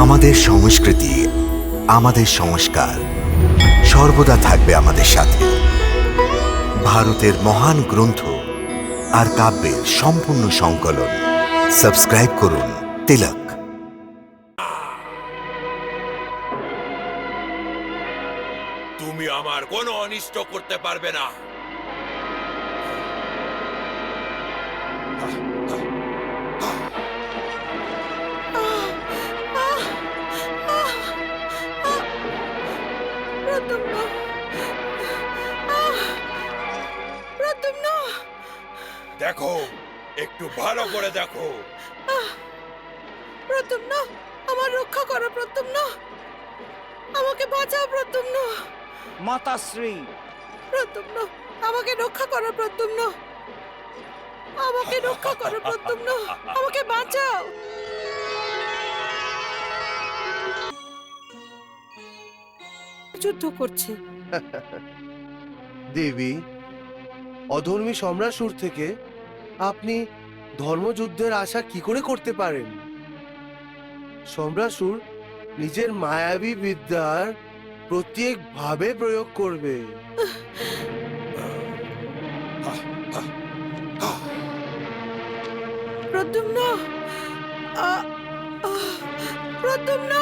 আমাদের সংস্কৃতি, আমাদের সংস্কার সর্বদা থাকবে আমাদের সাথে। ভারতের মহান গ্রন্থ আর কাব্যের সম্পূর্ণ সংকলন। সাবস্ক্রাইব করুন তিলক। তুমি আমার কোনো অনিষ্ট করতে পারবে না। দেখো, একটু ভালো করে দেখো। প্রদ্যুম্ন, আমার রক্ষা করো প্রদ্যুম্ন, আমাকে বাঁচাও প্রদ্যুম্ন। মাতাশ্রী, প্রদ্যুম্ন, আমাকে রক্ষা করো প্রদ্যুম্ন, আমাকে রক্ষা করো প্রদ্যুম্ন, আমাকে বাঁচাও। যুদ্ধ করছে। দেবী, অধর্মী সম্রাসুর থেকে আপনি ধর্মযুদ্ধের আশা কি করে করতে পারেন? সম্রাসুর নিজের মায়াবী বিদ্যার প্রত্যেকভাবে প্রয়োগ করবে। প্রদ্যুম্ন, প্রদ্যুম্ন,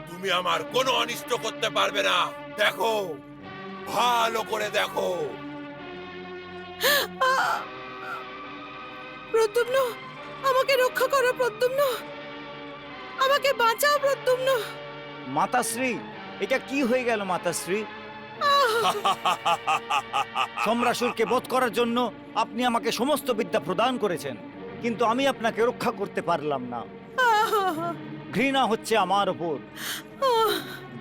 তুমি আমার কোনো অনিষ্ট করতে পারবে না। দেখো, ভালো করে দেখো। প্রদ্যুম্ন, আমাকে রক্ষা করো প্রদ্যুম্ন, আমাকে বাঁচাও প্রদ্যুম্ন। মাতাশ্রী, এটা কি হয়ে গেল মাতাশ্রী? সম্রাসুরকে বধ করার জন্য আপনি আমাকে সমস্ত বিদ্যা প্রদান করেছেন, কিন্তু আমি আপনাকে রক্ষা করতে পারলাম না। ঘৃণা হচ্ছে আমার উপর,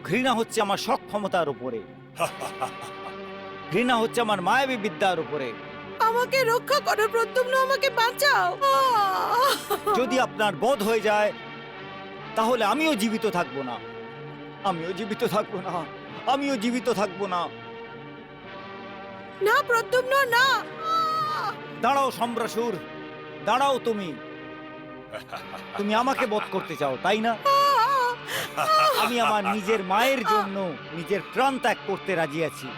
ঘৃণা হচ্ছে আমার সক্ষমতার উপরে, ঘৃণা হচ্ছে আমার মায়াবী বিদ্যার উপরে। আমাকে রক্ষা করো প্রদ্যুম্ন, আমাকে বাঁচাও। যদি আপনার বধ হয়ে যায় তাহলে আমিও জীবিত থাকবো না, আমিও জীবিত থাকবো না, আমিও জীবিত থাকবো না। না প্রদ্যুম্ন, না। দাঁড়াও সম্রাসুর, দাঁড়াও। তুমি তুমি আমাকে বধ করতে চাও, তাই না? আমি আমার নিজের মায়ের জন্য নিজের প্রাণ ত্যাগ করতে রাজি আছি।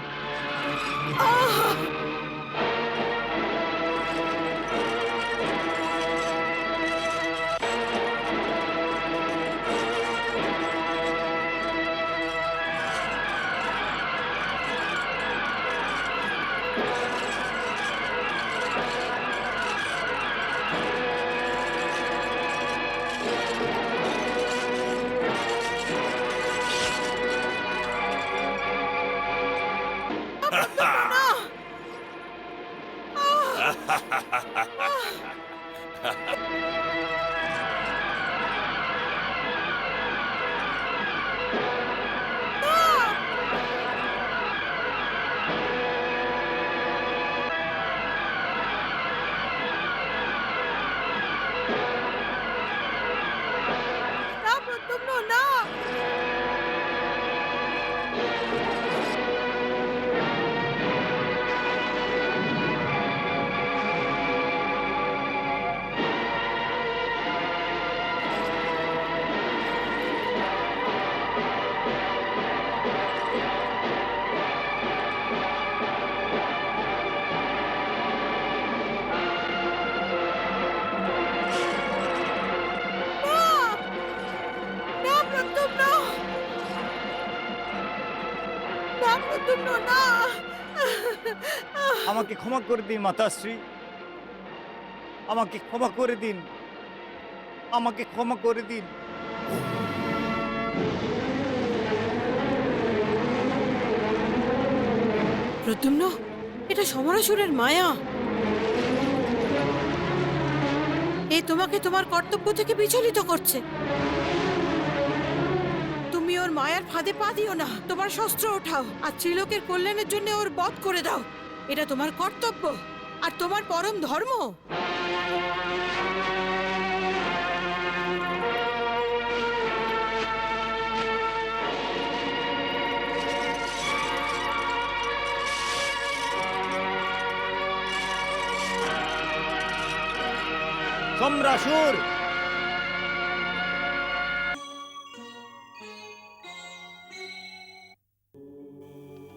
না প্রদ্যুম্ন, না। না প্রদ্যুম্ন, না প্রদ্যুম্ন, না। আমাকে ক্ষমা করে দিন মাতাশ্রী, আমাকে ক্ষমা করে দিন, আমাকে ক্ষমা করে দিন। প্রদ্যুম্ন, এটা সমরাসুরের মায়া। এ তোমাকে তোমার কর্তব্য থেকে বিচলিত করছে। তুমি ওর মায়ার ফাঁদে পা দিও না। তোমার শস্ত্র ওঠাও আর ত্রিলোকের কল্যাণের জন্য ওর বধ করে দাও। এটা তোমার কর্তব্য আর তোমার পরম ধর্ম। সম্রাসুর